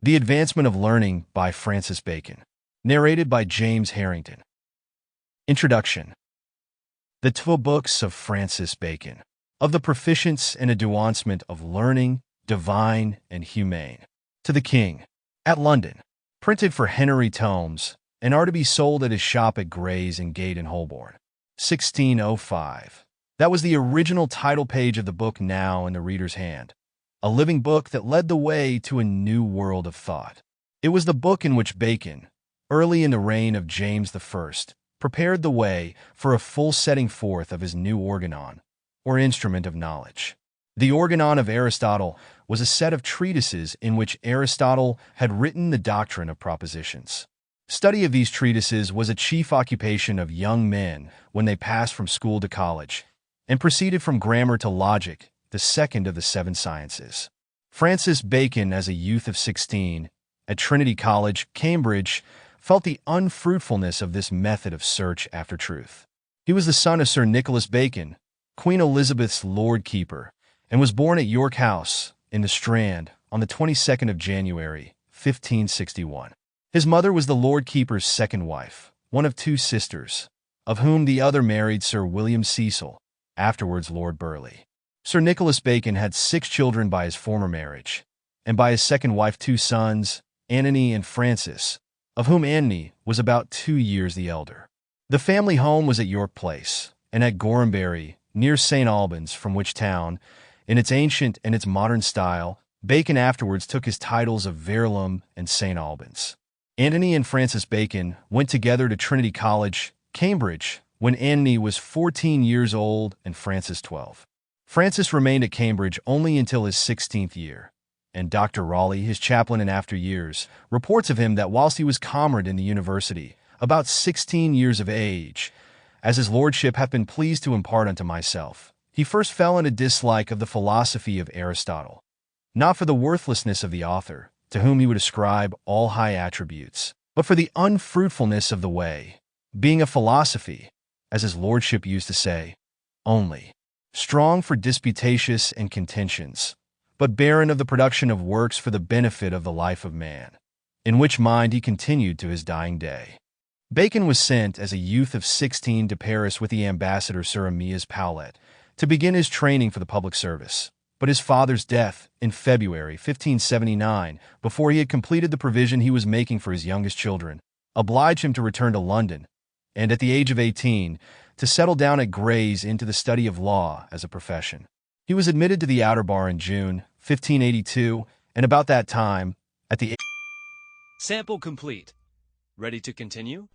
The Advancement of Learning by Francis Bacon. Narrated by James Harrington. Introduction. The 2 books of Francis Bacon, of the proficience and advancement of learning, divine and humane, to the King, at London, printed for Henry Tomes, and are to be sold at his shop at Gray's in Gate in Holborn, 1605. That was the original title page of the book now in the reader's hand, a living book that led the way to a new world of thought. It was the book in which Bacon, early in the reign of James I, prepared the way for a full setting forth of his new organon, or instrument of knowledge. The organon of Aristotle was a set of treatises in which Aristotle had written the doctrine of propositions. Study of these treatises was a chief occupation of young men when they passed from school to college, and proceeded from grammar to logic, the second of the 7 sciences. Francis Bacon, as a youth of 16, at Trinity College, Cambridge, felt the unfruitfulness of this method of search after truth. He was the son of Sir Nicholas Bacon, Queen Elizabeth's Lord Keeper, and was born at York House, in the Strand, on the 22nd of January, 1561. His mother was the Lord Keeper's second wife, one of 2 sisters, of whom the other married Sir William Cecil, afterwards Lord Burleigh. Sir Nicholas Bacon had 6 children by his former marriage, and by his second wife 2 sons, Antony and Francis, of whom Antony was about 2 years the elder. The family home was at York Place, and at Gorhambury, near St. Albans, from which town, in its ancient and its modern style, Bacon afterwards took his titles of Verulam and St. Albans. Antony and Francis Bacon went together to Trinity College, Cambridge, when Antony was 14 years old and Francis 12. Francis remained at Cambridge only until his 16th year, and Dr. Raleigh, his chaplain in after years, reports of him that whilst he was comrade in the university, about 16 years of age, as his lordship hath been pleased to impart unto myself, he first fell in a dislike of the philosophy of Aristotle, not for the worthlessness of the author, to whom he would ascribe all high attributes, but for the unfruitfulness of the way, being a philosophy, as his lordship used to say, only strong for disputatious and contentions, but barren of the production of works for the benefit of the life of man, in which mind he continued to his dying day. Bacon was sent as a youth of 16 to Paris with the ambassador Sir Amias Paulet to begin his training for the public service, but his father's death in February 1579, before he had completed the provision he was making for his youngest children, obliged him to return to London, and at the age of 18, to settle down at Gray's into the study of law as a profession. He was admitted to the Outer Bar in June 1582, and about that time, at the Sample complete. Ready to continue?